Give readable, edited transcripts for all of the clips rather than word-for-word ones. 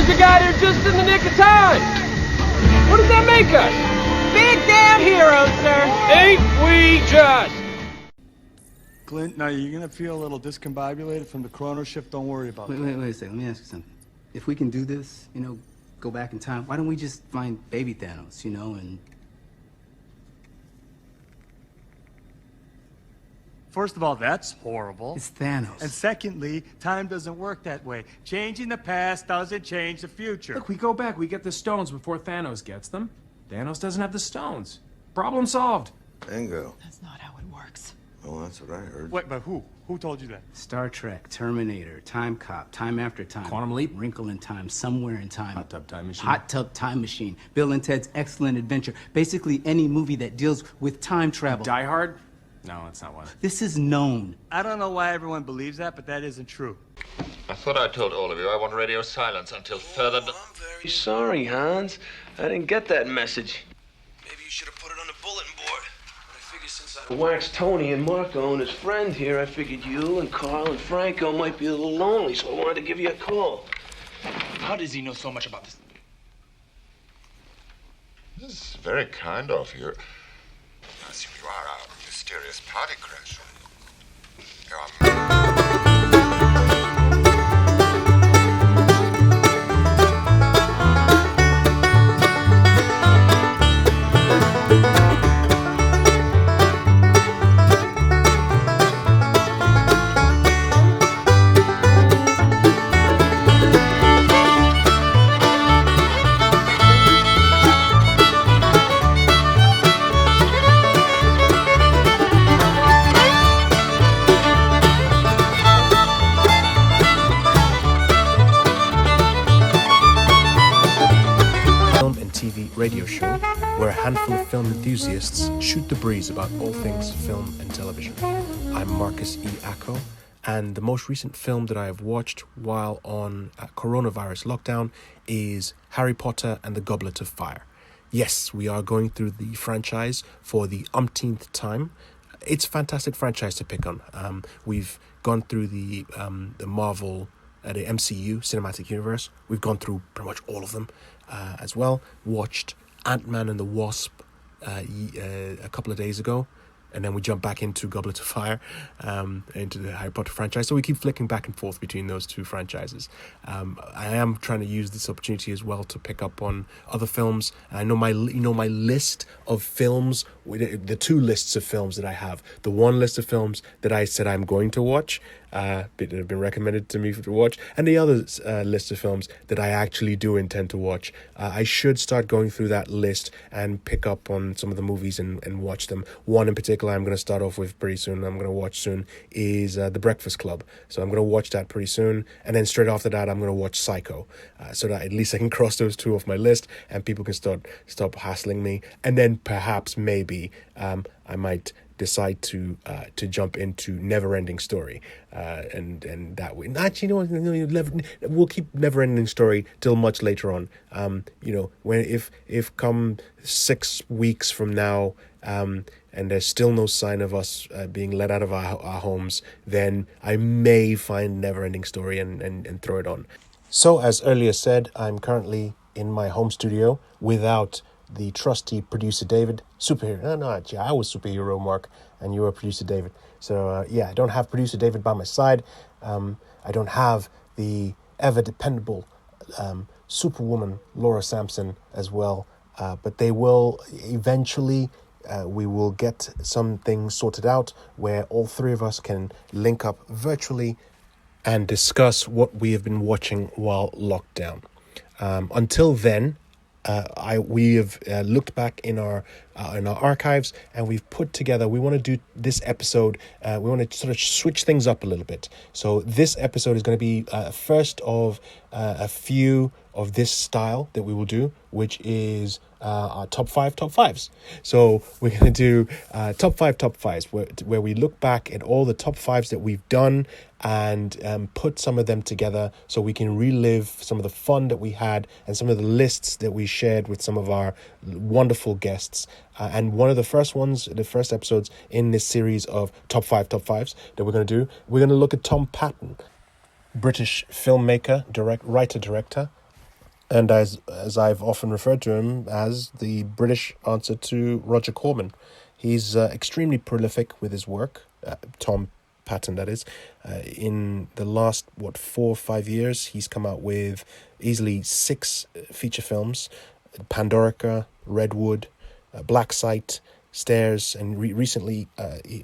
filmmaker got here just in the nick of time. What does that make us? Big damn heroes, sir. Ain't we just? Clint, now you're gonna feel a little discombobulated from the chrono shift. Don't worry about it. Wait a second. Let me ask you something. If we can do this, go back in time, why don't we just find baby Thanos, and... First of all, that's horrible. It's Thanos. And secondly, time doesn't work that way. Changing the past doesn't change the future. Look, we go back, we get the stones before Thanos gets them. Thanos doesn't have the stones. Problem solved. Bingo. That's not how it works. Oh, that's what I heard. Wait, but who? Who told you that? Star Trek, Terminator, Time Cop, Time After Time. Quantum Leap. Wrinkle in Time, Somewhere in Time. Hot Tub Time Machine. Hot Tub Time Machine. Bill and Ted's Excellent Adventure. Basically any movie that deals with time travel. Die Hard? No, that's not one. This is known. I don't know why everyone believes that, but that isn't true. I thought I told all of you I want radio silence until further... I'm very sorry, Hans. I didn't get that message. Maybe you should have put it on the bulletin board. I figured since I... Wax Tony and Marco and his friend here, I figured you and Carl and Franco might be a little lonely, so I wanted to give you a call. How does he know so much about this? This is very kind of you. I assume you are a mysterious party crasher. You are... Radio show where a handful of film enthusiasts shoot the breeze about all things film and television. I'm Marcus E. Acko, and the most recent film that I have watched while on coronavirus lockdown is Harry Potter and the Goblet of Fire. Yes, we are going through the franchise for the umpteenth time. It's a fantastic franchise to pick on. We've gone through the Marvel, the MCU cinematic universe. We've gone through pretty much all of them as well. Watched Ant-Man and the Wasp a couple of days ago, and then we jump back into Goblet of Fire, into the Harry Potter franchise. So we keep flicking back and forth between those two franchises. I am trying to use this opportunity as well to pick up on other films. I know my list of films, the two lists of films that I have. The one list of films that I said I'm going to watch, that have been recommended to me to watch, and the other list of films that I actually do intend to watch. I should start going through that list and pick up on some of the movies and watch them. One in particular I'm going to start off with pretty soon, I'm going to watch soon, is The Breakfast Club. So I'm going to watch that pretty soon, and then straight after that I'm going to watch Psycho, so that at least I can cross those two off my list and people can stop hassling me. And then perhaps maybe I might decide to jump into Neverending Story, and that way. Actually, we'll keep Neverending Story till much later on. When if come 6 weeks from now, and there's still no sign of us being let out of our homes, then I may find Neverending Story and throw it on. So, as earlier said, I'm currently in my home studio without the trusty producer David, superhero. No, actually, I was superhero Mark, and you were producer David. So I don't have producer David by my side. I don't have the ever dependable superwoman Laura Sampson as well. But they will eventually. We will get some things sorted out where all three of us can link up virtually and discuss what we have been watching while locked down. Until then, we have looked back in our archives, and we've put together. We want to do this episode. We want to sort of switch things up a little bit. So this episode is going to be first of a few of this style that we will do, which is our top fives. So we're going to do top fives, where we look back at all the top fives that we've done and put some of them together so we can relive some of the fun that we had and some of the lists that we shared with some of our wonderful guests. And one of the first episodes in this series of top fives that we're going to do, we're going to look at Tom Paton, British filmmaker, writer-director, And as I've often referred to him as the British answer to Roger Corman. He's extremely prolific with his work, Tom Paton, that is. In the last, 4 or 5 years, he's come out with easily 6 feature films: Pandorica, Redwood, Black Sight, Stairs, and recently,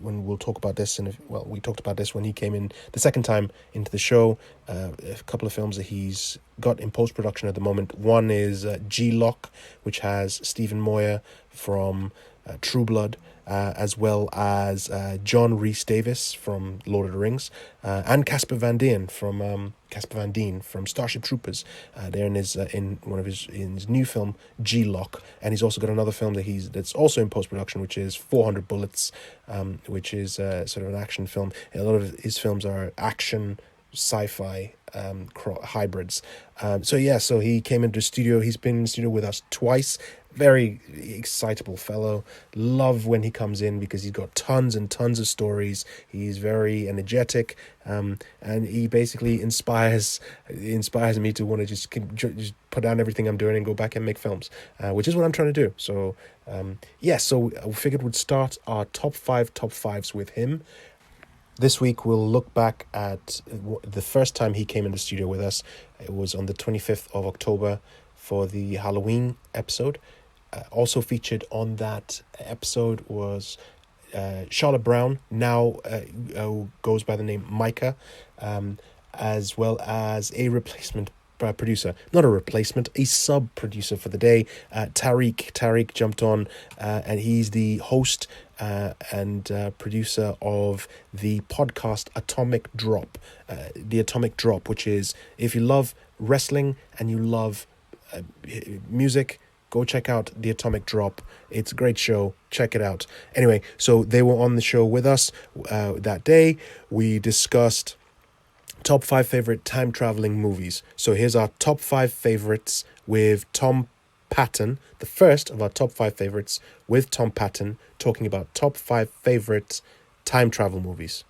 when we'll talk about this, we talked about this when he came in the second time into the show, a couple of films that he's got in post-production at the moment. One is G-LOC, which has Stephen Moyer from True Blood, as well as John Rhys Davis from Lord of the Rings, and Casper Van Dien from Starship Troopers. They're in one of his new film G-LOC, and he's also got another film that's also in post production, which is 400 Bullets, which is sort of an action film. A lot of his films are action sci-fi hybrids. So he came into the studio. He's been in the studio with us twice. Very excitable fellow. Love when he comes in because he's got tons and tons of stories. He's very energetic, and he basically inspires me to want to just put down everything I'm doing and go back and make films, which is what I'm trying to do. So so I figured we'd start our top fives with him. This week we'll look back at the first time he came in the studio with us. It was on the 25th of October for the Halloween episode. Also featured on that episode was Charlotte Brown, now goes by the name Micha, as well as a replacement producer, not a replacement, a sub-producer for the day, Tariq. Tariq jumped on, and he's the host and producer of the podcast Atomic Drop. The Atomic Drop, which is, if you love wrestling and you love music, go check out The Atomic Drop. It's a great show. Check it out. Anyway, so they were on the show with us that day. We discussed top 5 favorite time-traveling movies. So here's our top 5 favorites with Tom Paton. The first of our top 5 favorites with Tom Paton, talking about top 5 favorite time travel movies.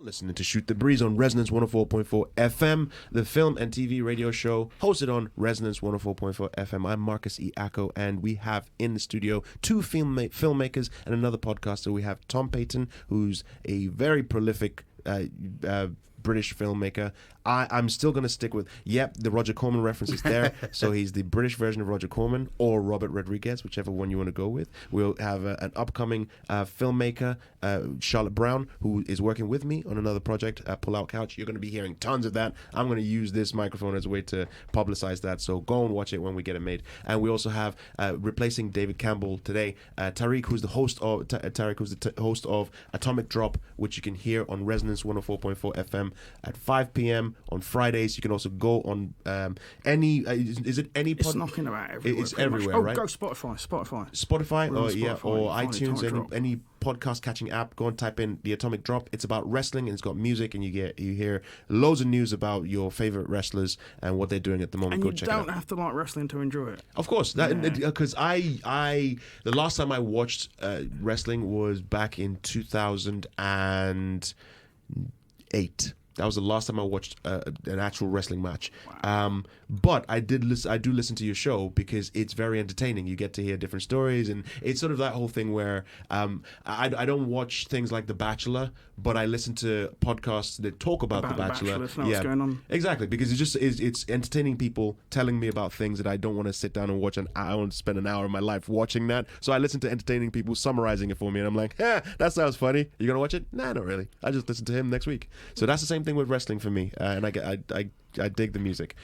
Listening to Shoot the Breeze on Resonance 104.4 FM, the film and TV radio show hosted on Resonance 104.4 FM. I'm Marcus E. Acko, and we have in the studio 2 filmmakers and another podcaster. We have Tom Paton, who's a very prolific British filmmaker. I'm still going to stick with, the Roger Corman reference is there. So he's the British version of Roger Corman or Robert Rodriguez, whichever one you want to go with. We'll have an upcoming filmmaker, Charlotte Brown, who is working with me on another project, Pull Out Couch. You're going to be hearing tons of that. I'm going to use this microphone as a way to publicize that. So go and watch it when we get it made. And we also have, replacing David Campbell today, Tariq, who's the host of host of Atomic Drop, which you can hear on Resonance 104.4 FM at 5 p.m. on Fridays. You can also go on any. Is it any? It's knocking about everywhere. It's everywhere, right? Go Spotify. Spotify, or Spotify, iTunes, any podcast catching app. Go and type in The Atomic Drop. It's about wrestling and it's got music, and you hear loads of news about your favorite wrestlers and what they're doing at the moment. And go you check it out. don't have to like wrestling to enjoy it. Of course, because I the last time I watched wrestling was back in 2008. That was the last time I watched an actual wrestling match. Wow. But I do listen to your show because it's very entertaining. You get to hear different stories, and it's sort of that whole thing where I don't watch things like The Bachelor, but I listen to podcasts that talk about The Bachelor. What's going on. Exactly, because it's entertaining people telling me about things that I don't want to sit down and watch, and I want to spend an hour of my life watching that. So I listen to entertaining people summarizing it for me, and I'm like, that sounds funny. You gonna watch it? Nah, not really. I just listen to him next week. So that's the same thing with wrestling for me, and I dig the music.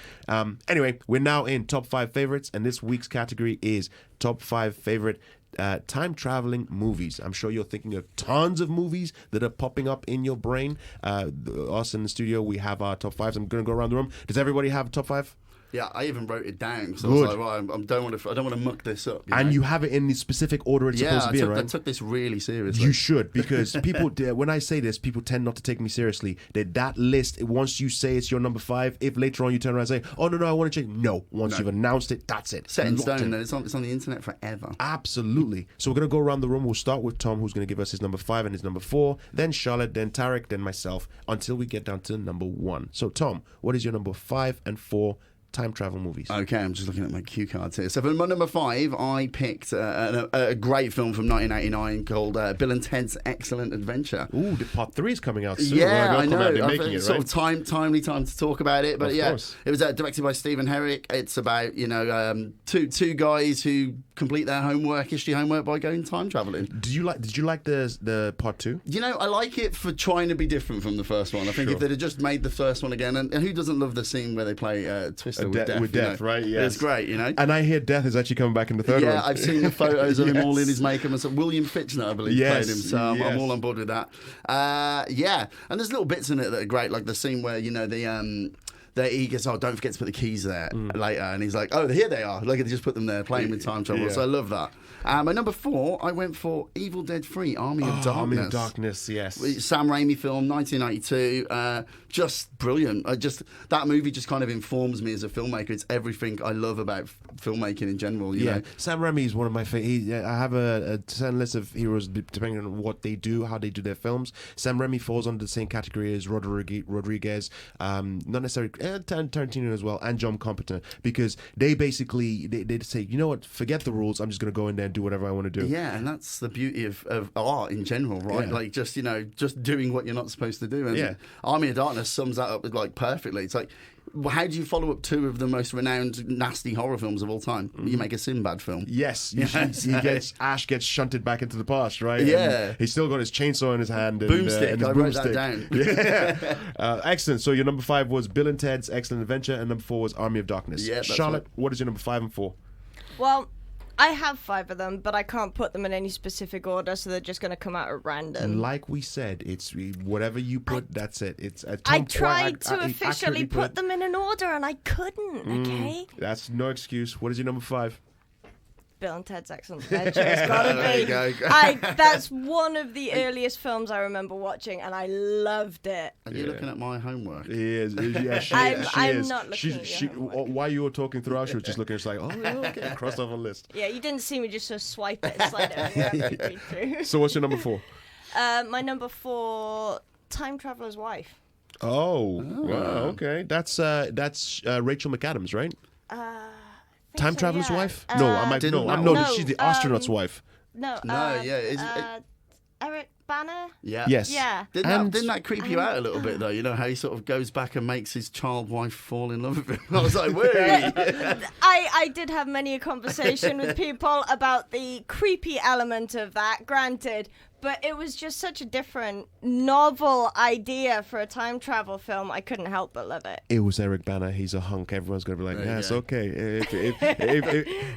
Anyway, we're now in top 5 favorites, and this week's category is top 5 favorite time traveling movies. I'm sure you're thinking of tons of movies that are popping up in your brain. Us in the studio, we have our top 5s. I'm going to go around the room. Does everybody have a top 5? Yeah, I even wrote it down. So I was like, right, I don't want to muck this up. And you have it in the specific order it's supposed to be in, right? I took this really seriously. You should, because people, when I say this, people tend not to take me seriously. That list, once you say it's your number 5, if later on you turn around and say, oh, no, I want to change. No, once you've announced it, that's it. Set in stone, though. It's on the internet forever. Absolutely. So we're going to go around the room. We'll start with Tom, who's going to give us his number 5 and his number 4, then Charlotte, then Tariq, then myself, until we get down to number 1. So, Tom, what is your number 5 and 4 time travel movies? Okay, I'm just looking at my cue cards here. So for my number 5, I picked a great film from 1989 called Bill and Ted's Excellent Adventure. Ooh, the part 3 is coming out soon. Yeah, I know. They're making it, sort right? of timely time to talk about it. But of course. It was directed by Stephen Herrick. It's about two guys who complete their history homework by going time traveling. Did you like the part 2? I like it for trying to be different from the first one. I think if they'd have just made the first one again, and who doesn't love the scene where they play Twister with Death, right? Yes. It's great, And I hear Death is actually coming back in the third one. Yeah, I've seen the photos of him all in his makeup. And so William Fichtner, I believe, played him. So I'm all on board with that. And there's little bits in it that are great, like the scene where he gets, don't forget to put the keys there later, and he's like, oh, here they are. Look, they just put them there, playing with time travel. So I love that. My number 4, I went for Evil Dead 3, Army of Darkness. Army of Darkness, yes. Sam Raimi film, 1992. Just brilliant. That movie just kind of informs me as a filmmaker. It's everything I love about filmmaking in general. You know? Sam Raimi is one of my favorite. I have a certain list of heroes depending on what they do, how they do their films. Sam Raimi falls under the same category as Rodriguez, not necessarily Tarantino as well, and John Carpenter, because they basically they say, you know what, forget the rules. I'm just going to go in there and do whatever I want to do. Yeah, and that's the beauty of art in general, right? Yeah. Like just doing what you're not supposed to do. And Army of Darkness sums that up perfectly. It's like, how do you follow up 2 of the most renowned nasty horror films of all time? You make a Sinbad film. Yes, Ash gets shunted back into the past, right? Yeah, and he's still got his chainsaw in his hand. And, boomstick. And his I wrote that down. Yeah, excellent. So your number 5 was Bill and Ted's Excellent Adventure, and number 4 was Army of Darkness. Yeah, Charlotte, what is your number 5 and 4? Well, I have 5 of them, but I can't put them in any specific order, so they're just going to come out at random. Like we said, it's whatever you put, that's it. It's I tried to officially put them in an order, and I couldn't, okay? That's no excuse. What is your number 5? Bill and Ted's Excellent Adventure. It's gotta be. That's one of the earliest films I remember watching, and I loved it. Are you looking at my homework? He is. Yeah, she I'm is. not looking at your homework. While you were talking throughout, she was just looking. It's like, oh, yeah, okay, crossed off a list. Yeah, you didn't see me just sort of swipe it and slide it over through. So what's your number 4? My number 4, Time Traveler's Wife. Oh, wow, okay. That's Rachel McAdams, right? Time Traveler's Wife? She's the astronaut's wife. Eric Banner? Yeah. Yes. Yeah. Didn't that creep you out a little bit, though? You know, how he sort of goes back and makes his child wife fall in love with him. I was like, wait. I did have many a conversation with people about the creepy element of that, granted, but it was just such a different, novel idea for a time travel film. I couldn't help but love it. It was Eric Bana. He's a hunk. Everyone's going to be like, yes, okay.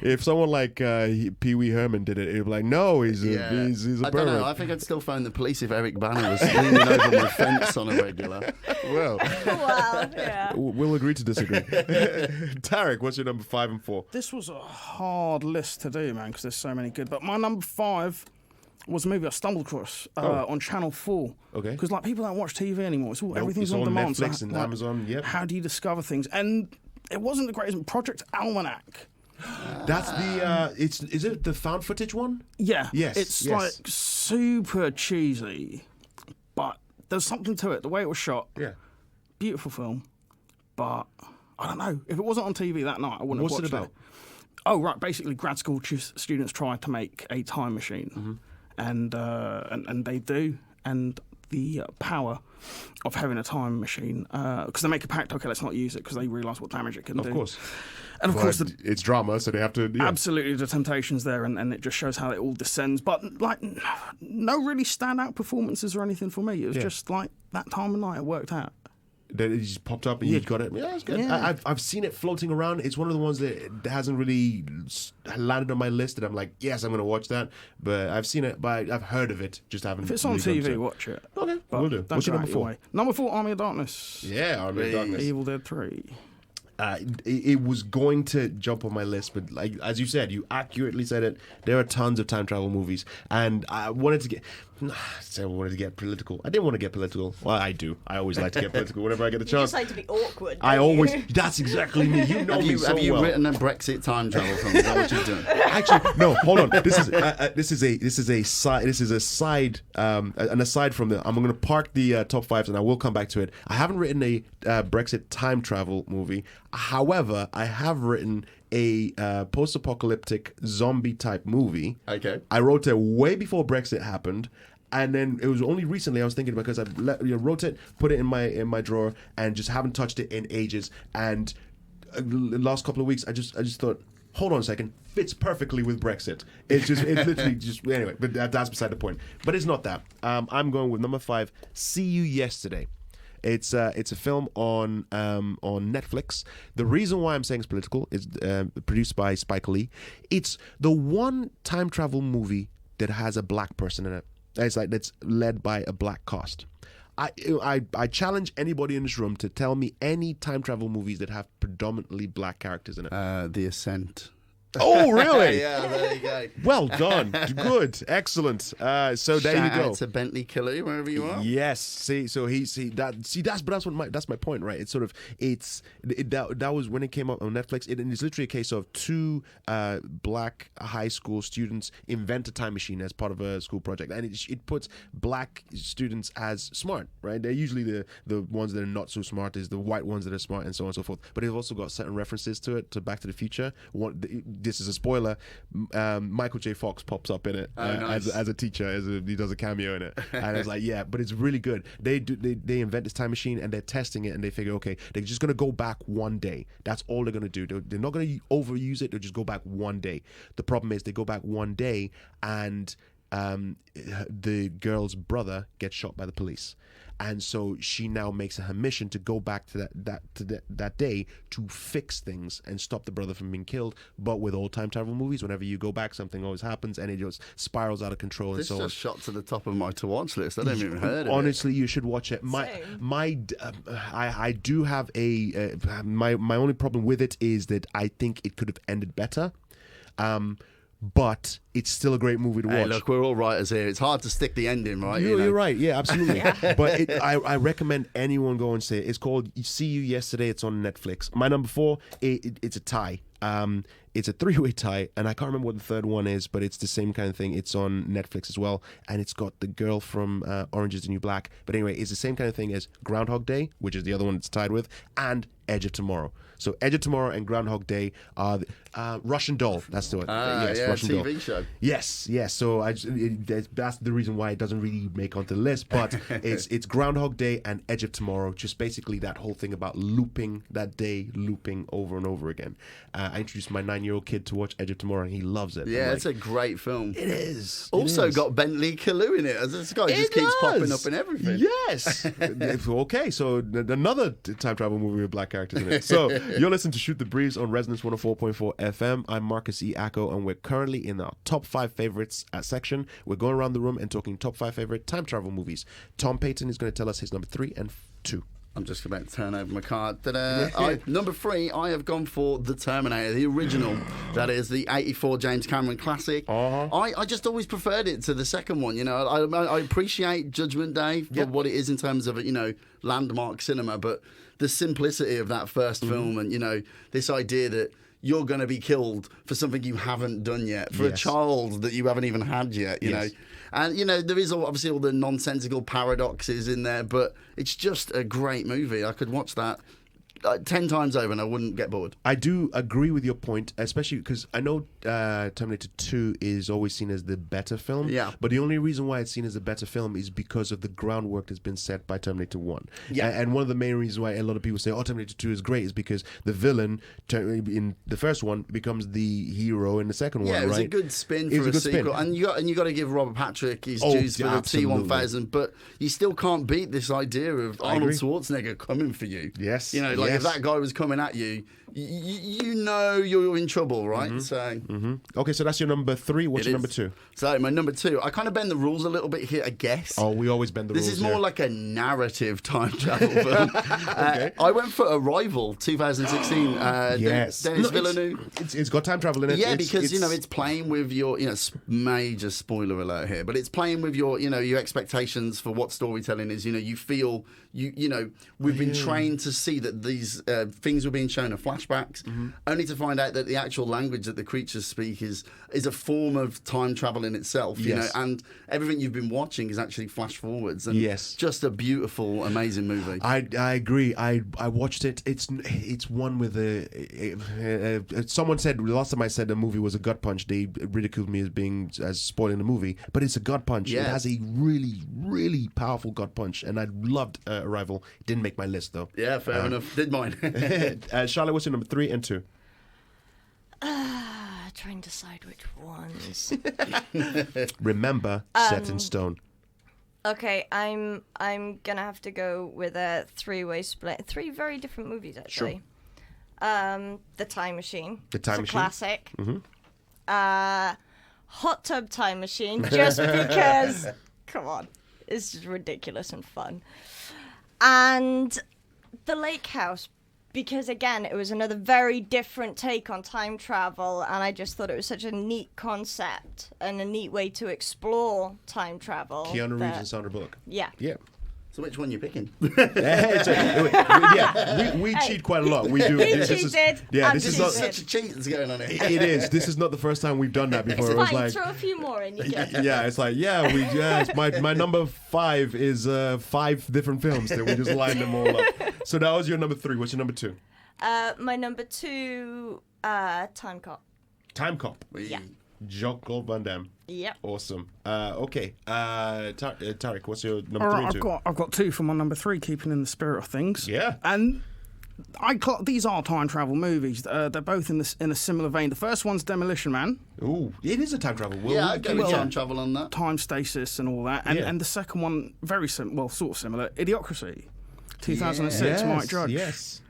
If someone like Pee Wee Herman did it, it'd be like, no, he's a pervert. I don't know. I think I'd still phone the police if Eric Bana was leaning over my fence on a regular. Well, yeah. We'll agree to disagree. Tariq, what's your number 5 and 4? This was a hard list to do, man, because there's so many good. But my number 5 was a movie I stumbled across on Channel 4. Okay. Because people don't watch TV anymore. Everything's on demand. Netflix and Amazon. Yep. How do you discover things? And it wasn't the greatest. Project Almanac. That's the. Is it the found footage one? Yeah. Yes. It's like super cheesy, but there's something to it. The way it was shot. Yeah. Beautiful film, but I don't know. If it wasn't on TV that night, I wouldn't have watched it. What's it about? Oh, right. Basically, grad school students try to make a time machine. Mm-hmm. And they do, and the power of having a time machine, because they make a pact, okay, let's not use it because they realise what damage it can do. Of course. And of course, it's drama, so they have to... Yeah. Absolutely, the temptation's there, and it just shows how it all descends. But, no really standout performances or anything for me. It was just, that time of night, it worked out. That it just popped up and you got it. Yeah, it's good. Yeah. I've seen it floating around. It's one of the ones that hasn't really landed on my list that I'm like, yes, I'm going to watch that. But I've seen it, but I've heard of it. Just haven't. If it's on really TV, watch it. Okay, we'll do. What's your number 4? Number 4, Army of Darkness. Yeah, Army of Darkness. Evil Dead 3. it was going to jump on my list, but like as you said, you accurately said it. There are tons of time travel movies, and I wanted to get political. I didn't want to get political. Well, I do. I always like to get political whenever I get the You chance. just like to be awkward. I don't always. you? That's exactly me. You know me so well. Have you written a Brexit time travel film? Is that what you're doing? Actually, no. Hold on. This is a side. An aside from the. I'm going to park the top fives, and I will come back to it. I haven't written a Brexit time travel movie. However, I have written a post-apocalyptic zombie type movie. Okay. I wrote it way before Brexit happened. And then it was only recently I was thinking because I wrote it, put it in my drawer, and just haven't touched it in ages. And the last couple of weeks, I just thought, hold on a second, fits perfectly with Brexit. It's literally just anyway. But that's beside the point. But it's not that. I'm going with number 5. See You Yesterday. It's a film on Netflix. The reason why I'm saying it's political is produced by Spike Lee. It's the one time travel movie that has a black person in it. That's led by a black cast. I challenge anybody in this room to tell me any time travel movies that have predominantly black characters in it. The Ascent. Oh, really? Yeah, there you go. Well done. Good. Excellent. So there Shout you go. out to Bentley Killer, wherever you are. Yes. That's my point, right? It's sort of that was when it came out on Netflix. It's literally a case of 2 black high school students invent a time machine as part of a school project, and it puts black students as smart, right? They're usually the ones that are not so smart, is the white ones that are smart, and so on and so forth. But they've also got certain references to it, to Back to the Future. This is a spoiler. Michael J. Fox pops up in it nice. as a teacher. He does a cameo in it, and it's like, yeah, but it's really good. They invent this time machine and they're testing it, and they figure, okay, they're just gonna go back one day. That's all they're gonna do. They're not gonna overuse it. They'll just go back one day. The problem is they go back one day, and the girl's brother gets shot by the police. And so she now makes it her mission to go back to that day to fix things and stop the brother from being killed. But with all time travel movies, whenever you go back, something always happens, and it just spirals out of control. This and so just shot to the top of my to-watch list. I haven't even heard of it. Honestly, you should watch it. I do have my only problem with it is that I think it could have ended better. But it's still a great movie to watch. Hey, look, we're all writers here. It's hard to stick the ending, right? You're right. Yeah, absolutely. But I recommend anyone go and see it. It's called See You Yesterday. It's on Netflix. My number 4, it's a tie. It's a 3-way tie, and I can't remember what the third one is, but it's the same kind of thing. It's on Netflix as well, and it's got the girl from Orange is the New Black. But anyway, it's the same kind of thing as Groundhog Day, which is the other one it's tied with, and Edge of Tomorrow. So Edge of Tomorrow and Groundhog Day are Russian Doll. That's the one. Yes, Russian TV Doll. show. Yes. So that's the reason why it doesn't really make onto the list. But it's Groundhog Day and Edge of Tomorrow. Just basically that whole thing about looping that day, looping over and over again. I introduced my 9-year-old kid to watch Edge of Tomorrow, and he loves it. Yeah, it's a great film. It is. Also got Bentley Kalu in it. This guy just keeps popping up in everything. Yes. Okay, so another time travel movie with black characters in it. So you're listening to Shoot the Breeze on Resonance 104.4 FM. I'm Marcus E. Acko, and we're currently in our top 5 favorites section. We're going around the room and talking top 5 favorite time travel movies. Tom Paton is going to tell us his number 3 and 2. I'm just about to turn over my card. Number 3, I have gone for The Terminator, the original. That is the 84 James Cameron classic. I just always preferred it to the second one. You know, I appreciate Judgment Day for what it is in terms of, landmark cinema, but the simplicity of that first film, and this idea that you're going to be killed for something you haven't done yet, for a child that you haven't even had yet, you know. And, there is obviously all the nonsensical paradoxes in there, but it's just a great movie. I could watch that 10 times over and I wouldn't get bored. I do agree with your point, especially because I know Terminator 2 is always seen as the better film. Yeah. But the only reason why it's seen as a better film is because of the groundwork that's been set by Terminator 1. Yeah. And one of the main reasons why a lot of people say, Terminator 2 is great is because the villain in the first one becomes the hero in the second one, right? Yeah, it was a good spin for a sequel. And you got to give Robert Patrick his dues for the T-1000, but you still can't beat this idea of Arnold Schwarzenegger coming for you. Yes. Like, Yes. if that guy was coming at you, you know you're in trouble, right? So, Okay, so that's your number 3. What's It your is. number 2? So my number 2, I kind of bend the rules a little bit here, I guess. Oh, we always bend the This rules. is more here. like a narrative time travel film. I went for Arrival 2016. Yes. Dennis No, Villeneuve. It's got time travel in it. Yeah, It's- because it's playing with your, major spoiler alert here, but it's playing with your, your expectations for what storytelling is. You feel we've been trained to see that these things were being shown are flashbacks, only to find out that the actual language that the creatures speak is a form of time travel in itself. You know, and everything you've been watching is actually flash forwards. And just a beautiful, amazing movie. I agree. I watched it. It's one with someone said last time I said the movie was a gut punch. They ridiculed me as spoiling the movie, but it's a gut punch. Yeah. It has a really, really powerful gut punch, and I loved Arrival. It didn't make my list though. Yeah, fair enough. Did mine. Charlotte, what's your number 3 and 2? Try and decide which ones. Remember, set in stone. Okay, I'm gonna have to go with a 3-way split. 3 very different movies, actually. Sure. The Time Machine. The Time It's Machine. A classic. Hot Tub Time Machine, just because. Come on, it's just ridiculous and fun. And The Lake House, because again, it was another very different take on time travel, and I just thought it was such a neat concept and a neat way to explore time travel. Keanu Reeves and Sandra Bullock. Yeah. Yeah. So which one are you picking? We cheat quite a lot. We do. This is such a cheat that's going on here. It is. This is not the first time we've done that before. It's It was fine, like, throw a few more in, you get it. yeah, it's like, my number 5 is 5 different films that we just lined them all up. So that was your number 3. What's your number 2? My number 2, Time Cop. Time Cop. Yeah. Jean-Claude Van Damme. Yep. Awesome. Okay. Tariq, what's your number All 3 right, and 2? I've got 2 for my number 3, keeping in the spirit of things. Yeah. And these are time travel movies. They're both in a similar vein. The first one's Demolition Man. Ooh, it is a time travel. I'd go with time travel on that. Time stasis and all that. And the second one, sort of similar, Idiocracy. 2006, Mike Judge. Yes.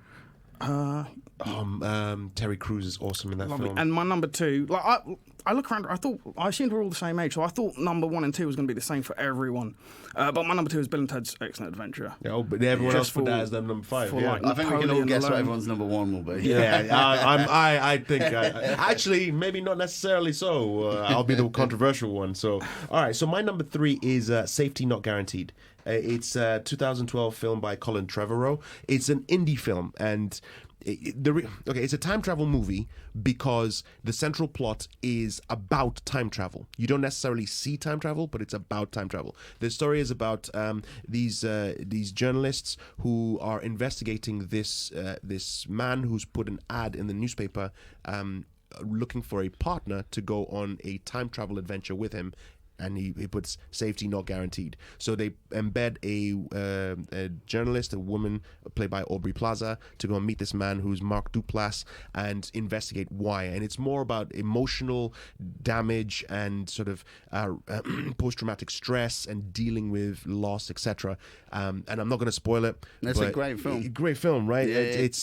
Terry Crews is awesome in that Lovely. film. And my number 2, I look around, I assumed we're all the same age, so I thought number 1 and 2 was going to be the same for everyone. But my number 2 is Bill and Ted's Excellent Adventure. Oh, but everyone else Just put that as their number 5. for, Yeah. like, I think we can all Napoleon guess what alone. everyone's number 1 will be. Yeah, I think actually maybe not necessarily so. I'll be the controversial one. So, all right. So my number 3 is Safety Not Guaranteed. It's a 2012 film by Colin Trevorrow. It's an indie film, and it's a time travel movie because the central plot is about time travel. You don't necessarily see time travel, but it's about time travel. The story is about these journalists who are investigating this man who's put an ad in the newspaper looking for a partner to go on a time travel adventure with him. And he puts safety not guaranteed. So they embed a journalist, a woman played by Aubrey Plaza, to go and meet this man who's Mark Duplass and investigate why. And it's more about emotional damage and sort of post-traumatic stress and dealing with loss, etc. And I'm not going to spoil it. It's a great film. Great film, right?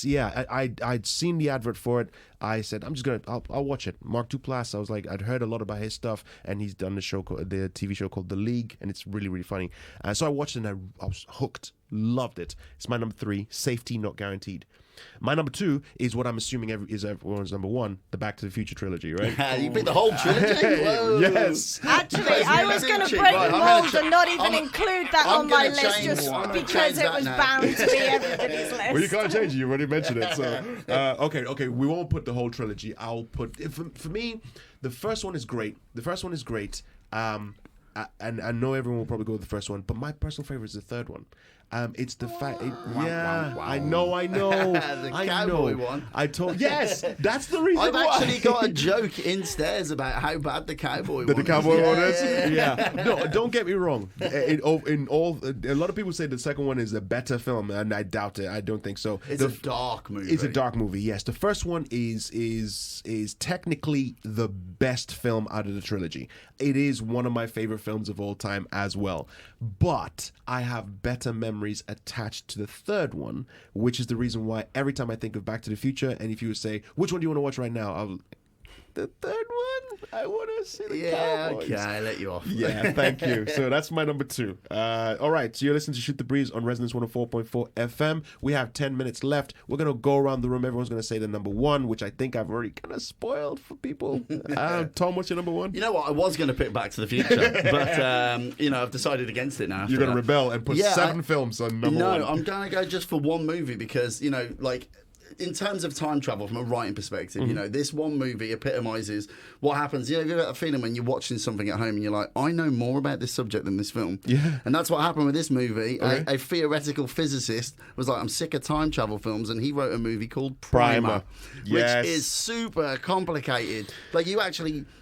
Yeah, I'd seen the advert for it. I said, I'll watch it. Mark Duplass, I was like, I'd heard a lot about his stuff, and he's done the TV show called The League, and it's really, really funny. So I watched it, and I was hooked, loved it. It's my number 3, Safety Not Guaranteed. My number 2 is what I'm assuming is everyone's number 1, the Back to the Future trilogy, right? You picked the whole trilogy? Whoa. Yes. Actually, I was going to break the mold and not even include that on my list just because it was bound to be everybody's list. Well, you can't change it. You already mentioned it. So, okay. We won't put the whole trilogy. I'll put... For me, the first one is great. And I know everyone will probably go with the first one, but my personal favorite is the third one. It's the fact. I know. The cowboy one. Yes, that's the reason. I've actually got a joke instairs about how bad the cowboy one is. The cowboy one is. Yeah. No, don't get me wrong. A lot of people say the second one is a better film, and I doubt it. I don't think so. It's a dark movie. It's a dark movie. Yes, the first one is technically the best film out of the trilogy. It is one of my favorite films of all time as well. But I have better memories attached to the third one, which is the reason why every time I think of Back to the Future, and if you would say, which one do you want to watch right now? I'll the third one, I want to see the Cowboys. Okay, I let you off. Yeah, thank you. So that's my number 2. All right, so you're listening to Shoot the Breeze on Resonance 104.4 FM. We have 10 minutes left. We're going to go around the room. Everyone's going to say the number 1, which I think I've already kind of spoiled for people. Tom, what's your number 1? You know what? I was going to pick Back to the Future, but, I've decided against it now. You're going to rebel and put 7 films on number 1. No, I'm going to go just for one movie because, in terms of time travel from a writing perspective, this one movie epitomizes what happens. You get that feeling when you're watching something at home and you're like, I know more about this subject than this film. Yeah. And that's what happened with this movie. Okay. A theoretical physicist was like, I'm sick of time travel films, and he wrote a movie called Primer. Yes. Which is super complicated. Like,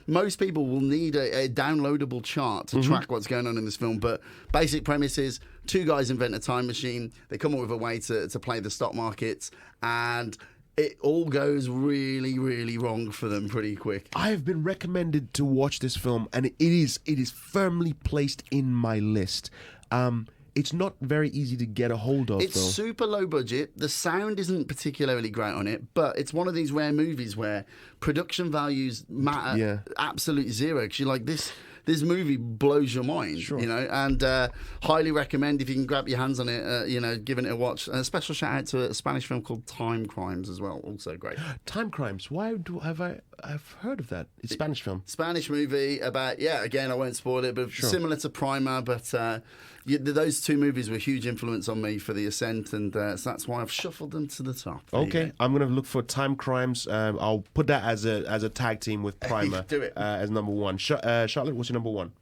most people will need a downloadable chart to track what's going on in this film, but basic premise is 2 guys invent a time machine. They come up with a way to play the stock markets, and it all goes really, really wrong for them pretty quick. I have been recommended to watch this film, and it is firmly placed in my list. It's not very easy to get a hold of, It's super low budget. The sound isn't particularly great on it, but it's one of these rare movies where production values matter absolute zero. Because you're like, this movie blows your mind, and highly recommend if you can grab your hands on it, giving it a watch. And a special shout out to a Spanish film called Time Crimes as well, also great. Time Crimes. I've heard of that? It's a Spanish film. Spanish movie about, again, I won't spoil it, but similar to Primer, but those 2 movies were a huge influence on me for The Ascent, and so that's why I've shuffled them to the top. Okay, I'm going to look for Time Crimes. I'll put that as a tag team with Primer. Do it. As number 1. Charlotte, what's your number 1?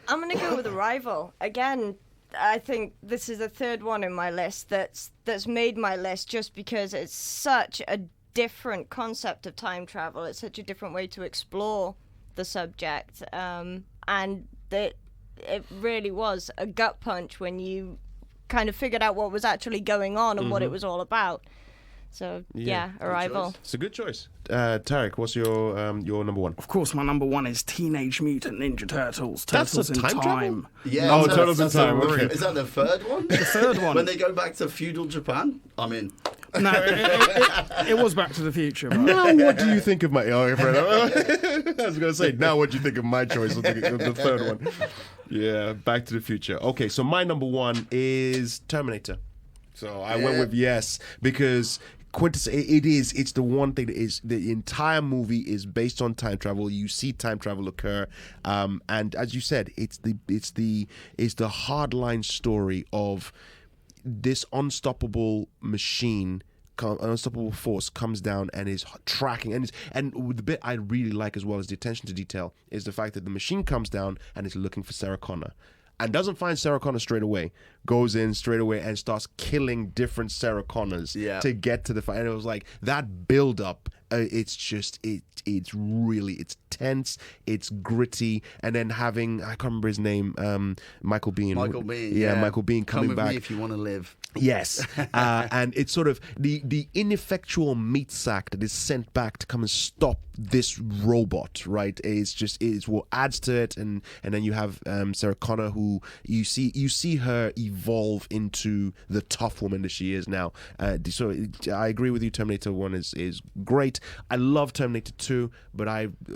I'm going to go with Arrival. Again, I think this is the third one in my list that's made my list just because it's such a different concept of time travel. It's such a different way to explore the subject. And it really was a gut punch when you kind of figured out what was actually going on and what it was all about. So, Arrival. It's a good choice. Tariq, what's your number 1? Of course, my number 1 is Teenage Mutant Ninja Turtles. That's Turtles a in time Time. travel? Yeah, Turtles in Time. Okay. Is that the third one? The third one. When they go back to feudal Japan? I'm in. No, it was Back to the Future. But... Now, what do you think of my... I was going to say, now what do you think of my choice of the third one? Yeah, Back to the Future. Okay, so my number 1 is Terminator. So I went with yes, because... it's the one thing that is the entire movie is based on time travel. You see time travel occur, and as you said, it's the hardline story of this unstoppable machine, an unstoppable force comes down and is tracking, and the bit I really like as well as the attention to detail is the fact that the machine comes down and is looking for Sarah Connor. And doesn't find Sarah Connor straight away, goes in straight away and starts killing different Sarah Connors to get to the fight. And it was like that build up. It's tense, it's gritty, and then having, I can't remember his name, Michael Biehn. Michael Biehn, Michael Biehn coming Come with back. me if you want to live. Yes, and it's sort of the ineffectual meat sack that is sent back to come and stop this robot, right? It's what adds to it, and then you have Sarah Connor, who you see her evolve into the tough woman that she is now. So I agree with you. Terminator 1 is great. I love Terminator 2, but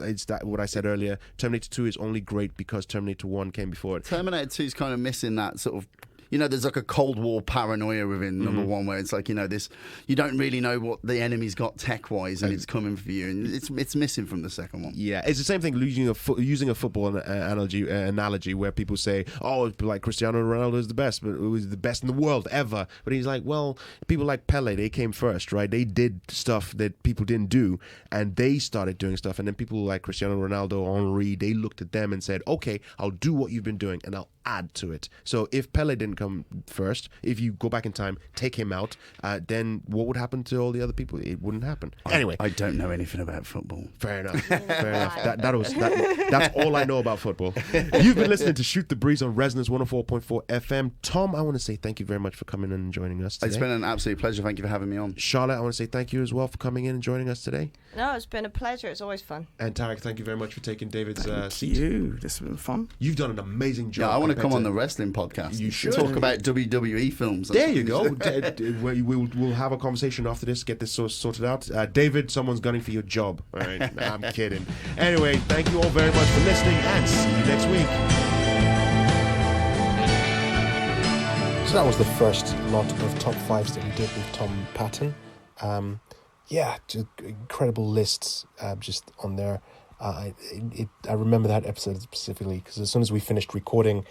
it's that what I said earlier. Terminator 2 is only great because Terminator 1 came before it. Terminator 2 is kind of missing that sort of, there's like a Cold War paranoia within number 1 where it's like, this, you don't really know what the enemy's got tech-wise and it's coming for you, and it's missing from the second one. Yeah, it's the same thing using a football analogy where people say, oh, like Cristiano Ronaldo is the best, but it was the best in the world ever. But he's like, well, people like Pele, they came first, right? They did stuff that people didn't do, and they started doing stuff, and then people like Cristiano Ronaldo, Henry, they looked at them and said, okay, I'll do what you've been doing, and I'll add to it. So if Pele didn't come first, if you go back in time, take him out, then what would happen to all the other people? It wouldn't happen. Anyway, I don't know anything about football. Fair enough. Fair enough. That's all I know about football. You've been listening to Shoot the Breeze on Resonance 104.4 FM. Tom, I want to say thank you very much for coming in and joining us today. It's been an absolute pleasure. Thank you for having me on. Charlotte, I want to say thank you as well for coming in and joining us today. No, it's been a pleasure. It's always fun. And Tariq, thank you very much for taking David's Thank you. This has been fun. You've done an amazing job. Yeah, I want to come on the wrestling podcast. You should. Talk about WWE films. There you go. We'll have a conversation after this, get this sorted out. David, someone's gunning for your job. All right, I'm kidding. Anyway, thank you all very much for listening, and see you next week. So that was the first lot of top fives that we did with Tom Paton. Yeah, incredible lists just on there. I remember that episode specifically because as soon as we finished recording,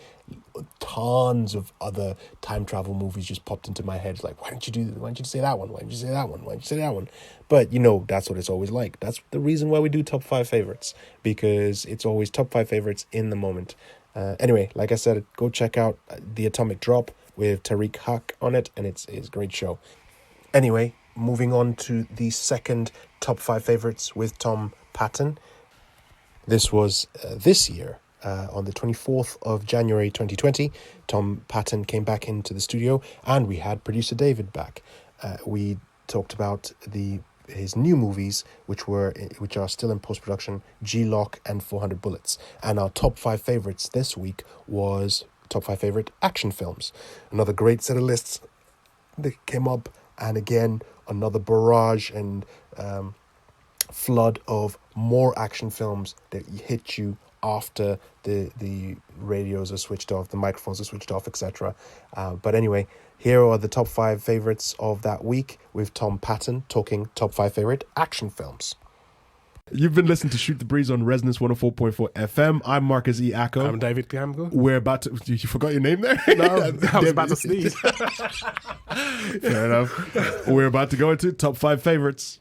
tons of other time travel movies just popped into my head. Like, why didn't you do this? Why didn't you say that one? Why didn't you say that one? Why didn't you say that one? But, that's what it's always like. That's the reason why we do top 5 favorites, because it's always top 5 favorites in the moment. Anyway, like I said, go check out The Atomic Drop with Tariq Haque on it, and it's a great show. Anyway, moving on to the second top 5 favorites with Tom Paton. This was this year, on the 24th of January 2020. Tom Paton came back into the studio and we had producer David back. We talked about his new movies, which are still in post-production, G-LOC and 400 Bullets. And our top 5 favorites this week was top 5 favorite action films. Another great set of lists that came up, and again, another barrage and flood of more action films that hit you after the radios are switched off, the microphones are switched off, etc. But anyway, here are the top 5 favorites of that week with Tom Paton talking top 5 favorite action films. You've been listening to Shoot the Breeze on Resonance 104.4 FM. I'm Marcus E. Acko. I'm David Campbell. We're about to... You forgot your name there? No, I was about to sneeze. Fair enough. We're about to go into top 5 favorites.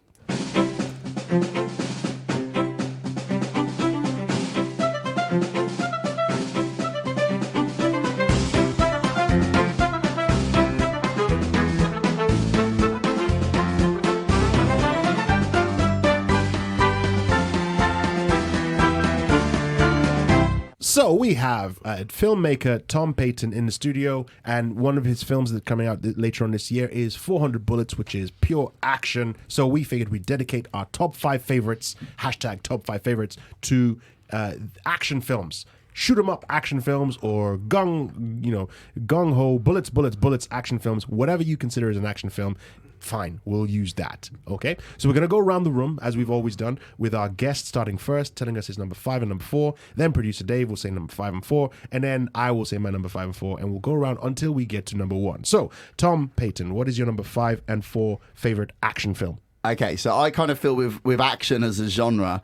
So we have filmmaker Tom Paton in the studio, and one of his films that's coming out later on this year is 400 Bullets, which is pure action. So we figured we'd dedicate our top 5 favorites, hashtag top 5 favorites, to action films. Shoot 'em up action films, or gung ho, bullets action films, whatever you consider as an action film. Fine, we'll use that. Okay, so we're going to go around the room as we've always done, with our guest starting first, telling us his number 5 and number 4. Then producer Dave will say number 5 and 4, and then I will say my number 5 and 4, and we'll go around until we get to number 1. So, Tom Paton, what is your number 5 and 4 favorite action film? Okay, so I kind of feel with action as a genre,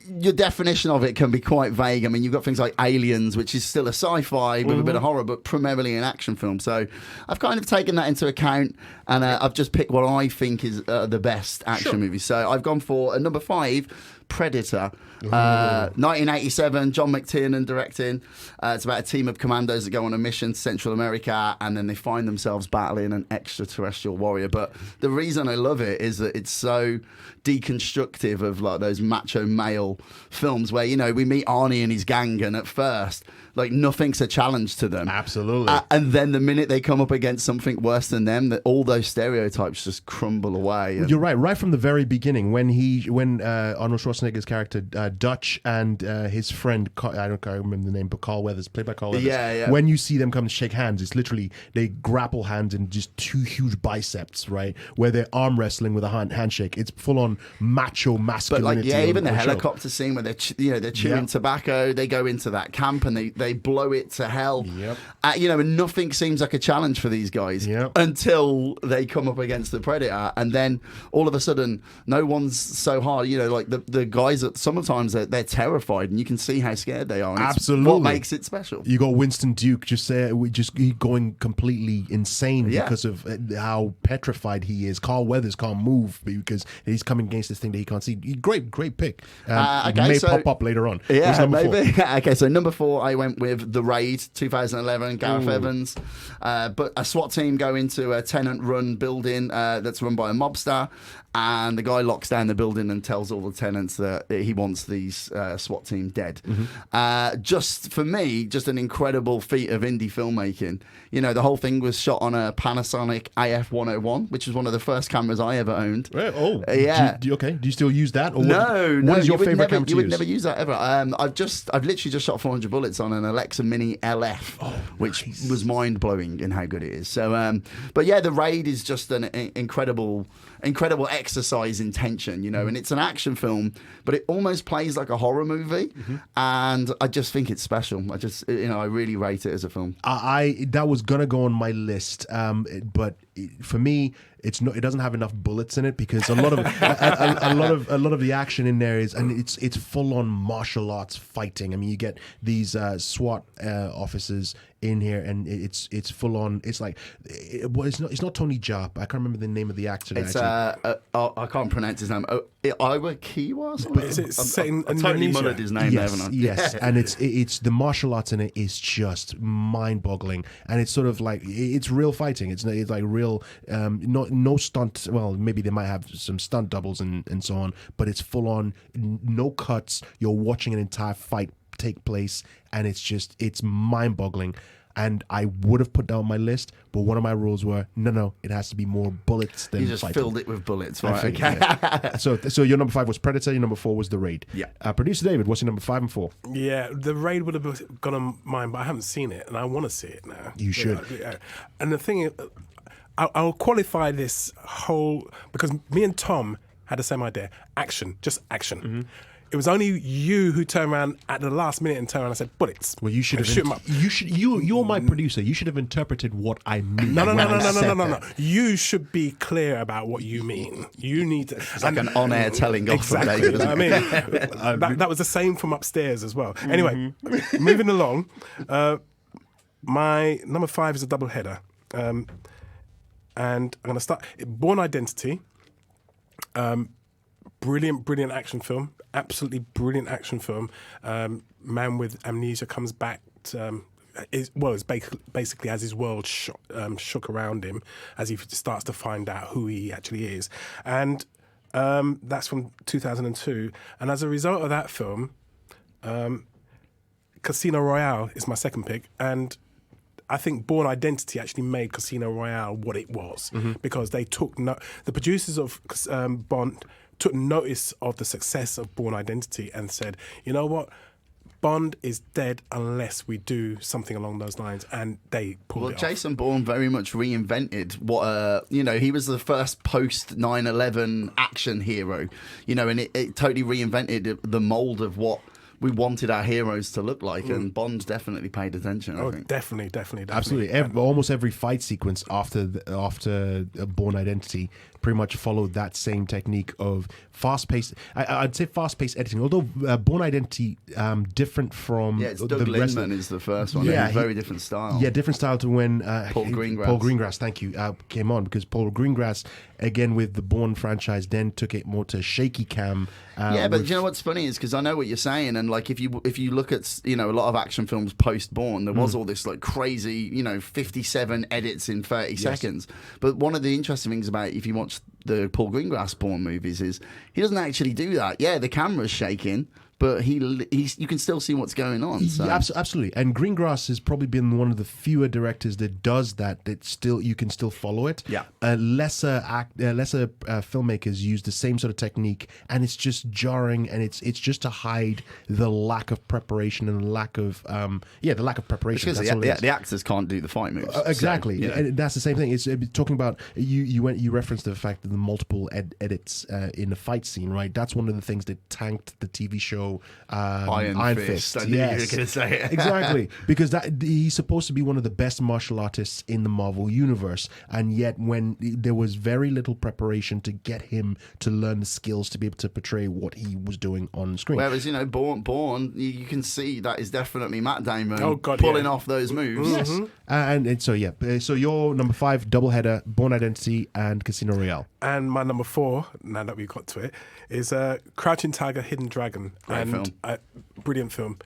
your definition of it can be quite vague. I mean, you've got things like Aliens, which is still a sci-fi with a bit of horror, but primarily an action film. So I've kind of taken that into account, and I've just picked what I think is the best action movie. So I've gone for number 5, Predator. 1987, John McTiernan directing. It's about a team of commandos that go on a mission to Central America, and then they find themselves battling an extraterrestrial warrior. But the reason I love it is that it's so deconstructive of like those macho male films where, we meet Arnie and his gang, and at first, like, nothing's a challenge to them. Absolutely. And then the minute they come up against something worse than them, that all those stereotypes just crumble away. You're right from the very beginning, when Arnold Schwarzenegger's character Dutch and his friend, I can't remember the name, but Carl Weathers, played by Carl Weathers. Yeah. When you see them come to shake hands, it's literally, they grapple hands in just 2 huge biceps, right? Where they're arm wrestling with a handshake. It's full on macho masculinity. But even the helicopter scene where they're chewing tobacco, they go into that camp and they blow it to hell. Yep. And nothing seems like a challenge for these guys until they come up against the Predator, and then all of a sudden, no one's so hard. Like the guys that sometimes they're terrified, and you can see how scared they are. And absolutely, it's what makes it special. You got Winston Duke just going completely insane because of how petrified he is. Carl Weathers can't move because he's coming against this thing that he can't see. Great pick. May pop up later on. Yeah, maybe. 4? Okay, so number 4, I went went with The Raid 2011, Gareth Evans. But a SWAT team go into a tenant-run building that's run by a mobster, and the guy locks down the building and tells all the tenants that he wants these SWAT team dead. Just for me, just an incredible feat of indie filmmaking. You know, the whole thing was shot on a Panasonic AF-101, which was one of the first cameras I ever owned. Yeah. Do you still use that? Or No. What is your favorite camera to You would use? never use that ever. I've literally just shot 400 bullets on an Alexa Mini LF, which was mind blowing in how good it is. So, but yeah, The Raid is just an incredible exercise in tension, you know, and it's an action film, but it almost plays like a horror movie, and I just think it's special. I really rate it as a film. That was gonna go on my list, but for me, it doesn't have enough bullets in it, because a lot of the action in there it's full on martial arts fighting. I mean, you get these SWAT officers in here, and it's full on. It's like it's not Tony Jaa. I can't remember the name of the actor. It's I can't pronounce his name. Iwa Kiwa. Something. Is it set in I totally Indonesia? mullered his name, Yes, haven't I? yes, and it's the martial arts in it is just mind-boggling, and it's sort of like it's real fighting. It's like real, no stunt. Well, maybe they might have some stunt doubles and so on, but it's full on, no cuts. You're watching an entire fight take place, and it's mind-boggling. And I would have put down my list, but one of my rules were no, it has to be more bullets than You just fighting. filled it with bullets, right? Okay. Okay. Yeah. So your number 5 was Predator. Your number 4 was The Raid. Yeah. Producer David, what's your number 5 and 4? Yeah, The Raid would have gone on mine, but I haven't seen it, and I want to see it now. You should. Yeah. And the thing is, I'll qualify this whole, because me and Tom had the same idea. Action, just action. It was only you who turned around at the last minute and turned around and said bullets. Well, you should have. Shoot 'em up. You're my producer. You should have interpreted what I mean. No. You should be clear about what you mean. You need to. It's like an on-air telling off. Exactly. David, I mean, that was the same from upstairs as well. Anyway, moving along. My number 5 is a double header, and I'm going to start. Born Identity. Brilliant action film. Absolutely brilliant action film. Man with amnesia comes back. It's basically as his world shook around him, as he starts to find out who he actually is. And that's from 2002. And as a result of that film, Casino Royale is my second pick. And I think Born Identity actually made Casino Royale what it was, because they took the producers of Bond took notice of the success of Born Identity and said, you know what, Bond is dead unless we do something along those lines, and they pulled it off. Jason Bourne very much reinvented what he was the first post 9/11 action hero, and it totally reinvented the mold of what we wanted our heroes to look like, and Bond definitely paid attention. I think. Definitely. Absolutely. Almost every fight sequence after Born Identity pretty much followed that same technique of fast-paced. I'd say fast-paced editing. Although Born Identity different from it's the Doug rest. Lindman is the first one. Yeah, very different style. Yeah, different style to when Paul Greengrass. Paul Greengrass, thank you, came on, because Paul Greengrass again with the Bourne franchise then took it more to shaky cam. But you know what's funny is because I know what you're saying, and like if you look at a lot of action films post Bourne, there was all this like crazy 57 edits in 30 seconds. But one of the interesting things about if you watch the Paul Greengrass Bourne movies is he doesn't actually do that. Yeah, the camera's shaking, but you can still see what's going on. So. Yeah, absolutely. And Greengrass has probably been one of the fewer directors that does that. That still you can still follow it. Yeah. Lesser filmmakers use the same sort of technique, and it's just jarring, and it's just to hide the lack of preparation and the lack of preparation. Because the actors can't do the fight moves. Exactly. So, and that's the same thing. It's talking about you referenced the fact that the multiple edits in the fight scene, right? That's one of the things that tanked the TV show. Iron Fist. I knew you were going to say it. Exactly, because he's supposed to be one of the best martial artists in the Marvel universe, and yet when there was very little preparation to get him to learn the skills to be able to portray what he was doing on screen. Whereas Bourne, you can see that is definitely Matt Damon pulling off those moves. Yes, and so so your number 5 doubleheader, Born Identity and Casino Royale. And my number 4, now that we've got to it, is Crouching Tiger, Hidden Dragon. Great film. Brilliant film.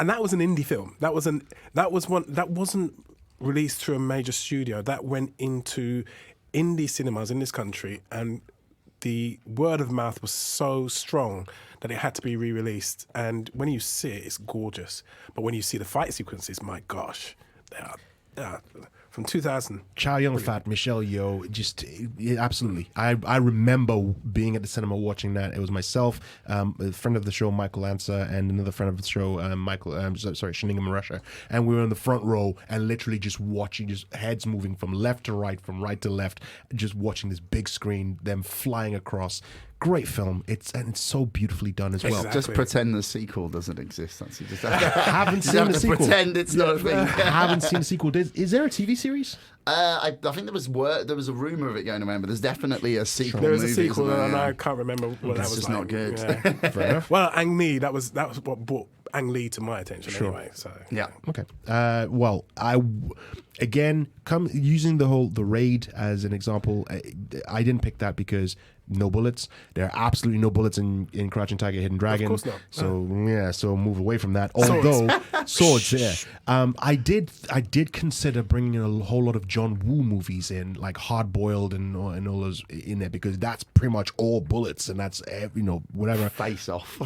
And that was an indie film. That wasn't released through a major studio. That went into indie cinemas in this country, and the word of mouth was so strong that it had to be re-released. And when you see it, it's gorgeous. But when you see the fight sequences, my gosh, they are from 2000. Chow Yun-fat, Michelle Yeoh, just absolutely. I remember being at the cinema watching that. It was myself, a friend of the show, Michael Ansa, and another friend of the show, Shaninga Maresha. And we were in the front row and literally just watching, just heads moving from left to right, from right to left, just watching this big screen, them flying across. Great film. It's so beautifully done as well. Exactly. Just pretend the sequel doesn't exist. That's you just haven't seen the sequel. Pretend it's not a thing. Haven't seen the sequel. Is there a TV series? I think there was a rumor of it going around, but there's definitely a sequel. There is a movie, sequel, and I can't remember what that was. It's just not good. Yeah. Fair enough. Well, Ang Lee, that was what brought Ang Lee to my attention anyway. So yeah. Okay. Well, using the raid as an example. I didn't pick that because no bullets. There are absolutely no bullets in Crouching Tiger, Hidden Dragon. Of course not. So move away from that. Although swords, yeah. I did consider bringing in a whole lot of John Woo movies in, like Hard Boiled and all those in there, because that's pretty much all bullets, and that's whatever. Face Off.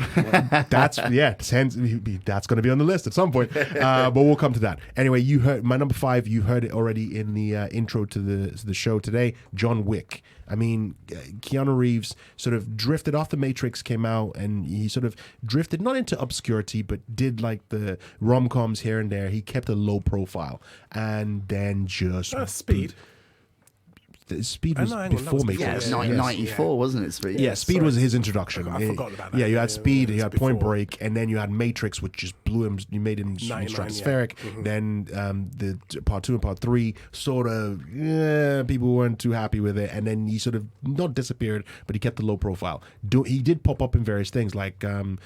That's going to be on the list at some point, but we'll come to that. Anyway, you heard my number 5. You heard it already in the intro to the show today. John Wick. I mean, Keanu Reeves sort of drifted off The Matrix, came out, and he sort of drifted not into obscurity, but did like the rom-coms here and there. He kept a low profile, and then just Speed. Speed was before Matrix. Yeah, it's 1994, wasn't it, Speed? Yeah, Speed was his introduction. I forgot about that. Yeah, you had Speed, you had Point before. Break, and then you had Matrix, which just blew him. You made him stratospheric. Yeah. Mm-hmm. Then the part 2 and part 3 sort of, people weren't too happy with it, and then he sort of not disappeared, but he kept the low profile. He did pop up in various things like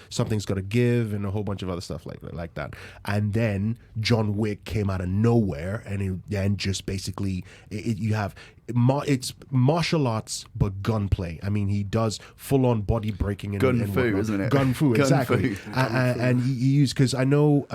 Something's Gotta Give and a whole bunch of other stuff like that. And then John Wick came out of nowhere, and just basically you have. It's martial arts, but gunplay. I mean, he does full-on body breaking and gun fu, isn't it? Gun fu, exactly. And he used, because I know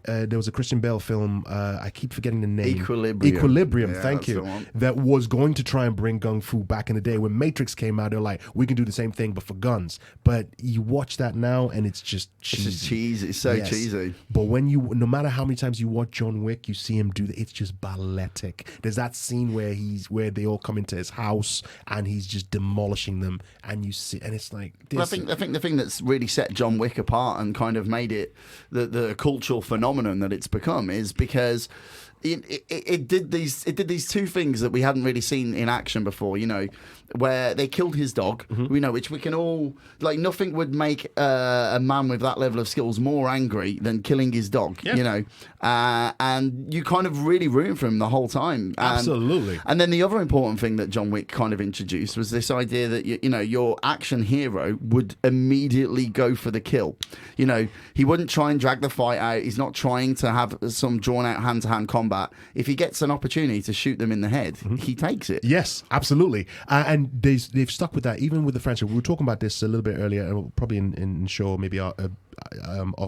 there was a Christian Bale film. I keep forgetting the name. Equilibrium. Yeah, thank you. That was going to try and bring gun fu back in the day when Matrix came out. They're like, we can do the same thing, but for guns. But you watch that now, and it's just cheesy. It's just cheesy. It's so cheesy. But no matter how many times you watch John Wick, you see him do that. It's just balletic. There's that scene where they all come into his house and he's just demolishing them, and you see, and it's like this. Well, I think the thing that's really set John Wick apart and kind of made it the cultural phenomenon that it's become is because it did these two things that we hadn't really seen in action before, where they killed his dog, which we can all, like, nothing would make a man with that level of skills more angry than killing his dog, and you kind of really root for him the whole time. Absolutely. And then the other important thing that John Wick kind of introduced was this idea that, your action hero would immediately go for the kill. He wouldn't try and drag the fight out. He's not trying to have some drawn-out hand-to-hand combat. If he gets an opportunity to shoot them in the head, he takes it. Yes, absolutely. And they've stuck with that, even with the franchise. We were talking about this a little bit earlier, probably in show, maybe off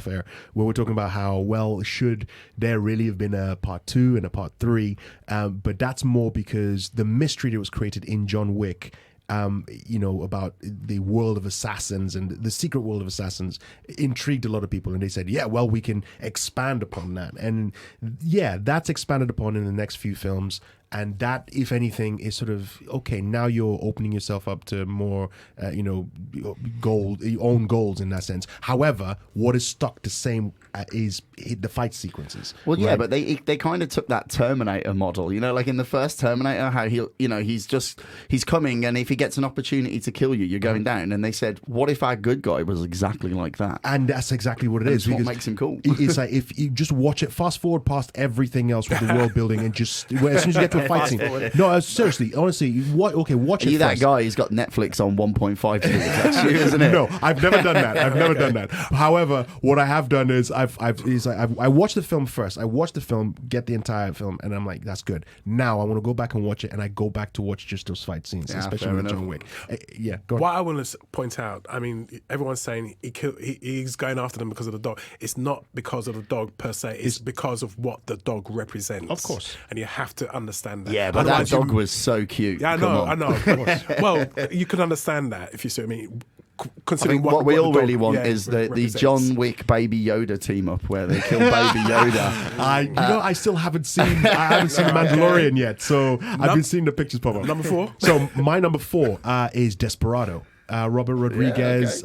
air, where we're talking about how, well, should there really have been a part 2 and a part 3? But that's more because the mystery that was created in John Wick, about the world of assassins and the secret world of assassins intrigued a lot of people, and they said, we can expand upon that. And that's expanded upon in the next few films. And that, if anything, is sort of, okay, now you're opening yourself up to more, your own goals in that sense. However, what is stuck the same is the fight sequences. Well, yeah, right? But they kind of took that Terminator model, like in the first Terminator, how he's coming, and if he gets an opportunity to kill you, you're going down. And they said, what if our good guy was exactly like that? And that's exactly what it is. What makes him cool. It's like, if you just watch it, fast forward past everything else with the world building, and just, as soon as you get to a fight scene. No, seriously, honestly, watch it Are you first. that guy who's got Netflix on 1.5 speed? That's you, isn't it? No, I've never done that. However, what I have done is I watched the film first. I watched the film, get the entire film, and I'm like, that's good. Now I want to go back and watch it, and I go back to watch just those fight scenes, especially with John Wick. Yeah, go on. What I want to point out, I mean, everyone's saying he's going after them because of the dog. It's not because of the dog per se. It's because of what the dog represents. Of course. And you have to understand that. Yeah, but Otherwise that dog was so cute. Yeah, I know. Well, you can understand that if you see what I mean. I Considering think what we all really want yeah, is the represents. John Wick Baby Yoda team up where they kill Baby Yoda. I still haven't seen Mandalorian yet, so I've been seeing the pictures pop up. Number 4? So my number 4 is Desperado. Robert Rodriguez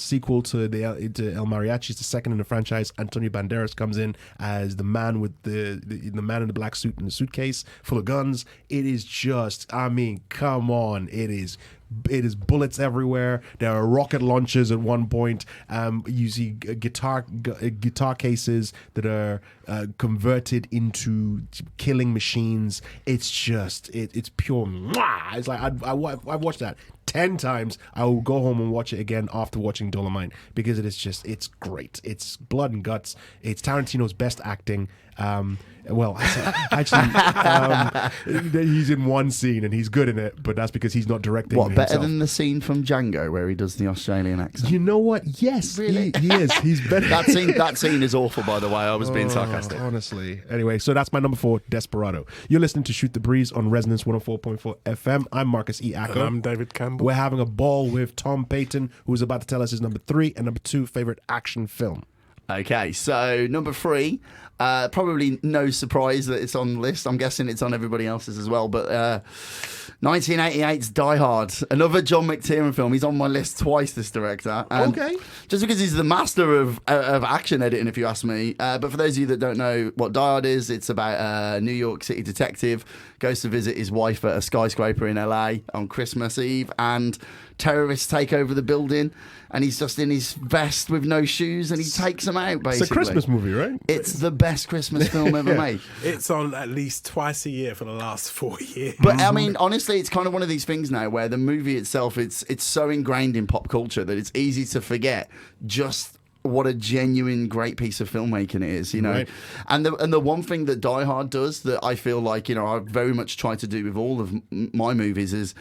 sequel to El Mariachi. It's the second in the franchise. Antonio Banderas comes in as the man with the man in the black suit and the suitcase full of guns. It is just, I mean, come on, it is bullets everywhere. There are rocket launchers at one point. You see guitar cases that are converted into killing machines. It's just it's pure. Mwah! It's like I watched that 10 times. I will go home and watch it again after watching Dolomite because it's great. It's blood and guts. It's Tarantino's best acting. He's in one scene and he's good in it, but that's because he's not directing. What, better himself. than the scene from Django where he does the Australian accent? You know what? Yes, really, he is. He's better. That scene is awful, by the way. I was being sarcastic. Honestly. Anyway, so that's my number 4, Desperado. You're listening to Shoot the Breeze on Resonance 104.4 FM. I'm Marcus E. Acko. And I'm David Campbell. We're having a ball with Tom Paton, who's about to tell us his number 3 and number 2 favorite action film. Okay, so number 3, probably no surprise that it's on the list. I'm guessing it's on everybody else's as well, but 1988's Die Hard, another John McTiernan film. He's on my list twice, this director. Okay. Just because he's the master of action editing, if you ask me. But for those of you that don't know what Die Hard is, it's about a New York City detective goes to visit his wife at a skyscraper in LA on Christmas Eve, and terrorists take over the building, and he's just in his vest with no shoes, and he takes them out, basically. It's a Christmas movie, right? It's the best Christmas film ever made. It's on at least twice a year for the last 4 years. But, I mean, honestly, it's kind of one of these things now where the movie itself, it's so ingrained in pop culture that it's easy to forget just what a genuine great piece of filmmaking it is, you know. Right. And the one thing that Die Hard does that I feel like, you know, I very much try to do with all of my movies is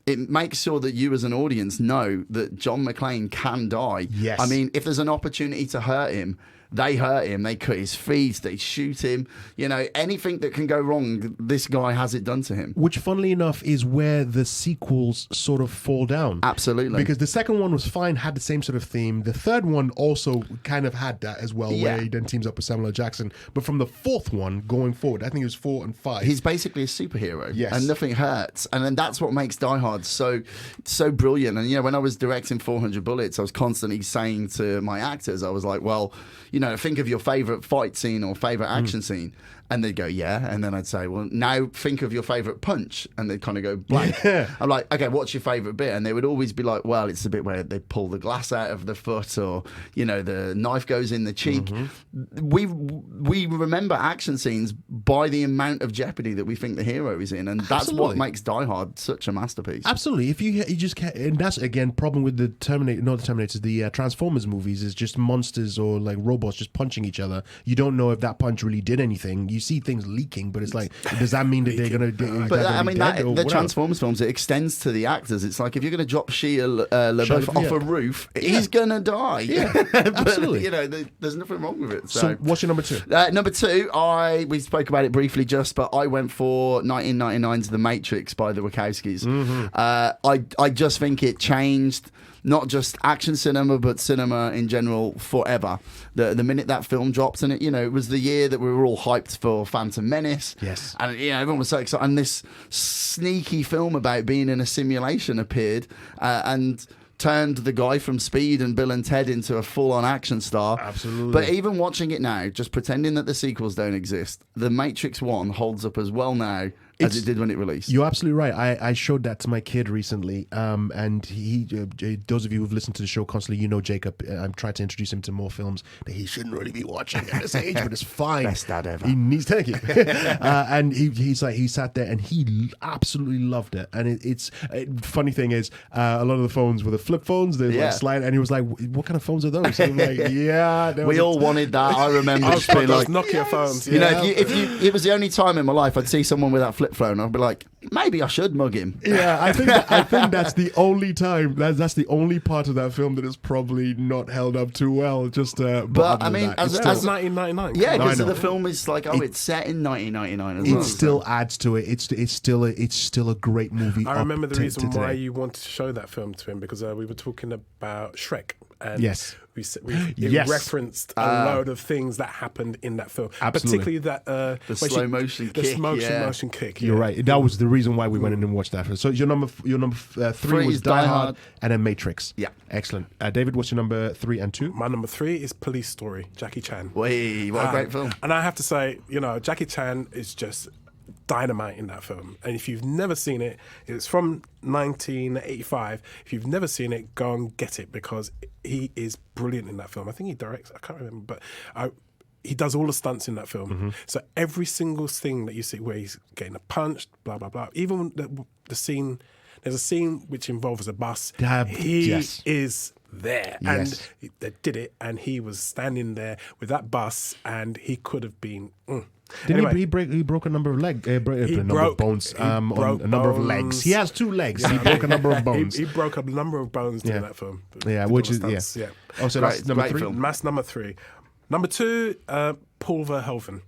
it makes sure that you as an audience know that John McClane can die. Yes. I mean, if there's an opportunity to hurt him, they hurt him, they cut his feet, they shoot him. You know, anything that can go wrong, this guy has it done to him. Which, funnily enough, is where the sequels sort of fall down. Absolutely. Because the second one was fine, had the same sort of theme. The third one also kind of had that as well, where he then teams up with Samuel L. Jackson. But from the fourth one going forward, I think it was 4 and 5. He's basically a superhero. Yes. And nothing hurts. And then that's what makes Die Hard so brilliant. And, you know, when I was directing 400 Bullets, I was constantly saying to my actors, I was like, well, you know, think of your favourite fight scene or favourite action scene. And they'd go, yeah. And then I'd say, well, now think of your favourite punch. And they'd kind of go blank. Yeah. I'm like, okay, what's your favourite bit? And they would always be like, well, it's the bit where they pull the glass out of the foot, or, you know, the knife goes in the cheek. Mm-hmm. We remember action scenes by the amount of jeopardy that we think the hero is in. And that's Absolutely. what makes Die Hard such a masterpiece. Absolutely. If you just can't, and that's, again, problem with the Transformers movies is just monsters or like robots just punching each other. You don't know if that punch really did anything. You see things leaking, but it's like, does that mean that they're going to? But I mean, the Transformers films, it extends to the actors. It's like if you're going to drop Shia LaBeouf off a roof, he's going to die. Yeah, but, absolutely. You know, there's nothing wrong with it. So what's your number 2? Number 2, we spoke about it briefly but I went for 1999's The Matrix by the Wachowskis. Mm-hmm. I just think it changed not just action cinema, but cinema in general forever. The minute that film dropped, and it was the year that we were all hyped for Phantom Menace. Yes. And everyone was so excited. And this sneaky film about being in a simulation appeared and turned the guy from Speed and Bill and Ted into a full-on action star. Absolutely. But even watching it now, just pretending that the sequels don't exist, The Matrix 1 holds up as well now as it did when it released. You're absolutely right. I showed that to my kid recently, and he those of you who've listened to the show constantly, you know Jacob. I'm trying to introduce him to more films that he shouldn't really be watching at this age, but it's fine. Best dad ever. He needs thank you. And he sat there and he absolutely loved it. And funny thing is, a lot of the phones were the flip phones. They like slide, and he was like, "What kind of phones are those?" I'm like, "Yeah." We all wanted that. I remember just being like Nokia phones. You know, if you it was the only time in my life I'd see someone with that flip phone, I'd be like, maybe I should mug him. Yeah, I think that's the only time. That's the only part of that film that is probably not held up too well. Just, but I mean, as 1999. Yeah, because the film is like, it's set in 1999 as well. It still adds to it. It's still a great movie. I remember the reason why you wanted to show that film to him because we were talking about Shrek. And we referenced a load of things that happened in that film. Absolutely. Particularly that the slow motion kick. The motion kick. You're right. That was the reason why we went in and watched that film. So your number three was Die Hard and then Matrix. Yeah. Excellent. David, what's your number 3 and 2? My number 3 is Police Story, Jackie Chan. Wait, what a great film. And I have to say, Jackie Chan is just dynamite in that film. And if you've never seen it, it's from 1985. If you've never seen it, go and get it because he is brilliant in that film. I think he directs, I can't remember, but he does all the stunts in that film. Mm-hmm. So every single thing that you see where he's getting punched, blah, blah, blah. Even the scene, there's a scene which involves a bus. He is there. Yes. And they did it, and he was standing there with that bus, and he could have been... Didn't he broke a number of legs? Number of bones. On a number of legs. He has 2 legs. He broke a number of bones. He broke a number of bones in that film. Yeah, which is Oh, so that's number 3. That's number 3. Number 2, Paul Verhoeven.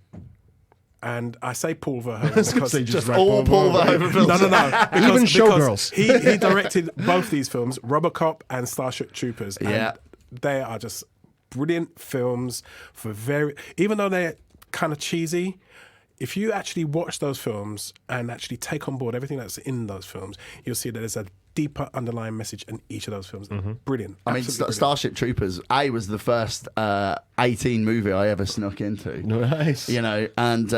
And I say Paul Verhoeven because just all Paul Verhoeven films. No. Even Showgirls. He directed both these films, RoboCop and Starship Troopers. Yeah, and they are just brilliant films even though they're kind of cheesy. If you actually watch those films and actually take on board everything that's in those films, you'll see that there's a deeper underlying message in each of those films. Mm-hmm. Brilliant. I mean, Starship Troopers, was the first 18 movie I ever snuck into. Nice. And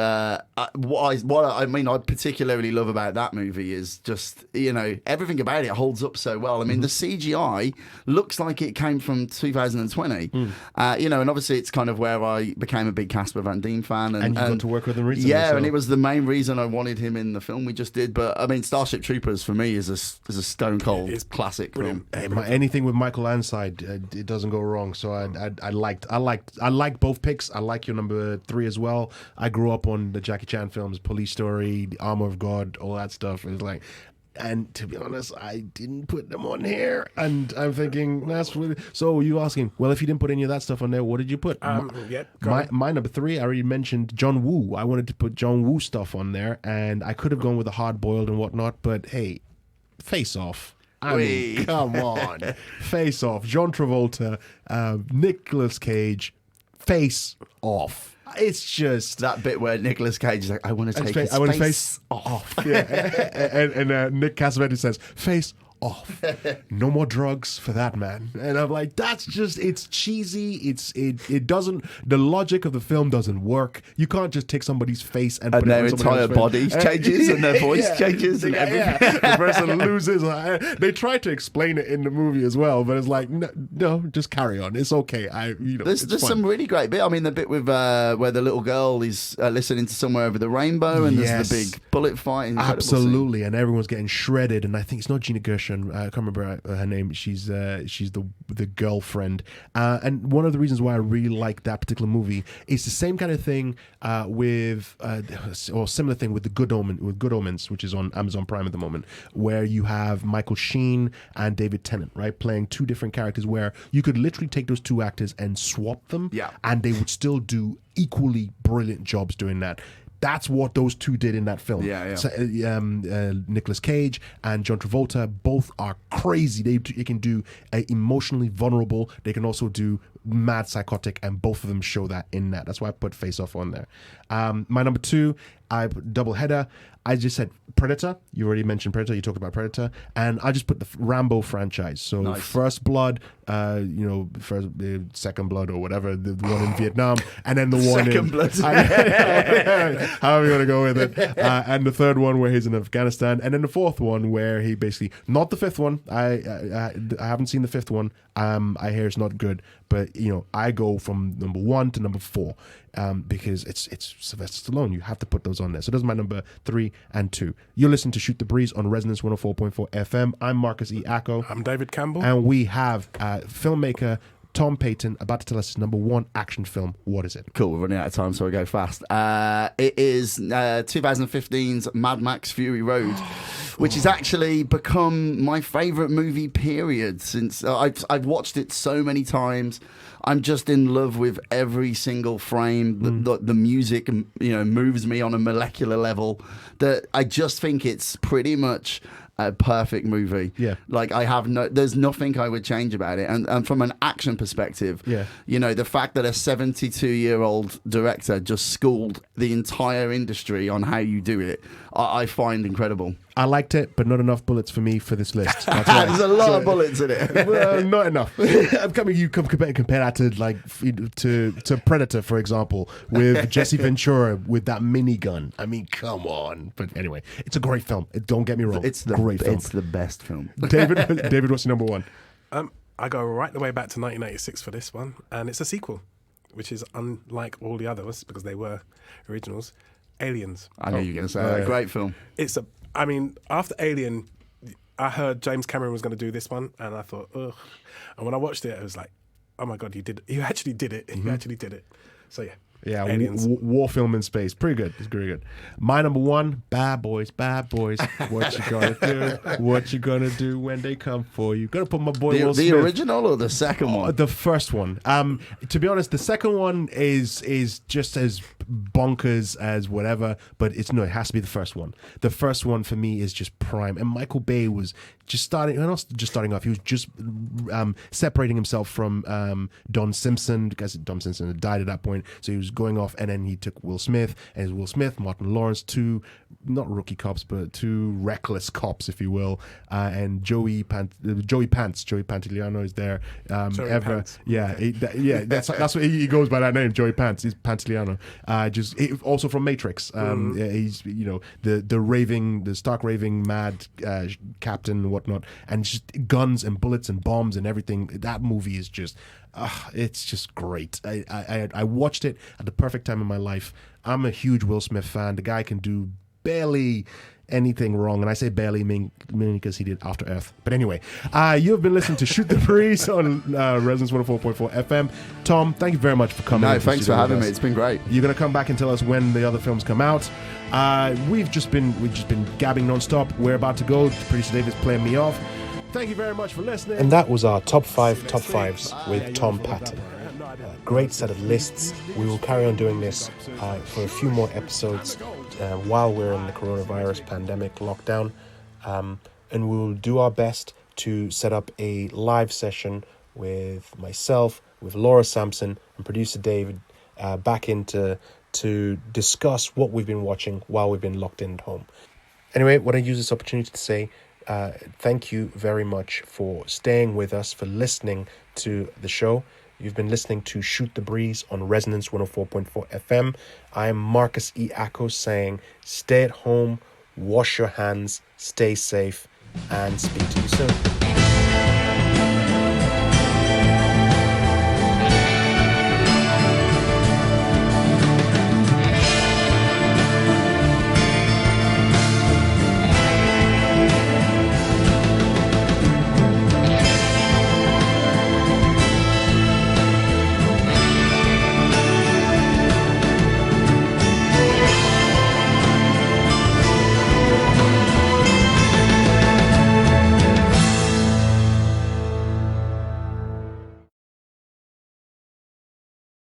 what I particularly love about that movie is just, everything about it holds up so well. I mean, the CGI looks like it came from 2020. And obviously it's kind of where I became a big Casper Van Dien fan. And you got to work with him recently. Yeah, and it was the main reason I wanted him in the film we just did. But, I mean, Starship Troopers for me is a stone cold classic film. Hey, anything with Michael Anside, it doesn't go wrong. So I like both picks. I like your number 3 as well. I grew up on the Jackie Chan films, Police Story, The Armor of God, all that stuff. It's like, and to be honest, I didn't put them on here. And I'm thinking, that's really... So you asking, well, if you didn't put any of that stuff on there, what did you put? My number 3, I already mentioned John Woo. I wanted to put John Woo stuff on there, and I could have gone with the Hard Boiled and whatnot, but hey, Face Off. I mean, come on. Face Off. John Travolta, Nicolas Cage, Face Off. It's just... That bit where Nicolas Cage is like, I want to take his face off. Yeah. and Nick Cassavetes says, face off. No more drugs for that man. And I'm like, that's just, it's cheesy. It doesn't, the logic of the film doesn't work. You can't just take somebody's face and put their it on entire body changes and their voice changes and everything. The person loses. They try to explain it in the movie as well, but it's like, no, just carry on. It's okay. There's some really great bit. I mean, the bit with where the little girl is listening to Somewhere Over the Rainbow, and there's the big bullet fight. Absolutely, and everyone's getting shredded. And I think it's not Gina Gershon. I can't remember her name. She's the girlfriend. And one of the reasons why I really like that particular movie is the same kind of thing or similar thing with Good Omens, which is on Amazon Prime at the moment, where you have Michael Sheen and David Tennant, right, playing 2 different characters, where you could literally take those 2 actors and swap them, and they would still do equally brilliant jobs doing that. That's what those 2 did in that film. So, Nicolas Cage and John Travolta both are crazy. They can do emotionally vulnerable. They can also do mad psychotic, and both of them show that in that. That's why I put Face Off on there. My number 2 I put double header. I just said Predator. You already mentioned Predator. You talked about Predator, and I just put the Rambo franchise. So Nice. First Blood, Second Blood or whatever, the one in Vietnam, and then the one Second in Blood. however you want to go with it, and the third one where he's in Afghanistan, and then the fourth one where he basically, not the fifth one. I haven't seen the fifth one. I hear it's not good, but I go from number 1 to number 4 because it's Sylvester Stallone. You have to put those on there. So those are my number 3 and 2. You're listening to Shoot the Breeze on Resonance 104.4 FM. I'm Marcus E. Acko. I'm David Campbell. And we have filmmaker Tom Paton about to tell us his number 1 action film. What is it? Cool, we're running out of time, so we go fast. It is 2015's Mad Max Fury Road, which has actually become my favourite movie, period, since I've watched it so many times. I'm just in love with every single frame. The music, moves me on a molecular level. That I just think it's pretty much a perfect movie. Yeah. Like there's nothing I would change about it. And from an action perspective, the fact that a 72-year-old director just schooled the entire industry on how you do it, I find incredible. I liked it, but not enough bullets for me for this list. That's why. There's a lot of bullets in it. Well, not enough. You compare that to Predator, for example, with Jesse Ventura with that minigun. I mean, come on. But anyway, it's a great film. Don't get me wrong. It's the great film. It's the best film. David, what's your number 1? I go right the way back to 1986 for this one, and it's a sequel, which is unlike all the others because they were originals. Aliens. I know you're going to say that. Great film. After Alien, I heard James Cameron was going to do this one, and I thought, ugh. And when I watched it, I was like, oh my God, you actually did it. You actually did it. So yeah. Yeah, Aliens. war film in space. Pretty good. It's very good. My number 1, Bad Boys. What you gonna do? What you gonna do when they come for you? Gonna put my boy Will Smith. The original or the second one? The first one. To be honest, the second one is just as bonkers as whatever, but it has to be the first one. The first one for me is just prime. And Michael Bay was just starting off. He was just separating himself from Don Simpson, because Don Simpson had died at that point. So he was going off, and then he took Will Smith, and it was Will Smith, Martin Lawrence, 2 not rookie cops, but 2 reckless cops, if you will, and Joey Pantoliano is there. Pants. That's what he goes by, that name, Joey Pants. He's Pantoliano. Also from Matrix. He's the stark raving mad captain and whatnot, and just guns and bullets and bombs and everything. That movie is just it's just great. I watched it at the perfect time in my life. I'm a huge Will Smith fan. The guy can do barely anything wrong, and I say barely mainly because he did After Earth. But anyway, you've been listening to Shoot the Breeze on Resonance 104.4 FM. Tom, thank you very much for coming. No, thanks for having me. It's been great. You're gonna come back and tell us when the other films come out. We've just been gabbing non-stop. We're about to go. Producer David's playing me off. Thank you very much for listening. And that was our top 5s with Tom Paton. Great set of lists. We will carry on doing this for a few more episodes while we're in the coronavirus pandemic lockdown, and we will do our best to set up a live session with myself, with Laura Sampson, and producer David back into to discuss what we've been watching while we've been locked in at home. Anyway, I want to use this opportunity to say thank you very much for staying with us, for listening to the show. You've been listening to Shoot the Breeze on Resonance 104.4 FM. I'm Marcus E. Acko saying stay at home, wash your hands, stay safe, and speak to you soon.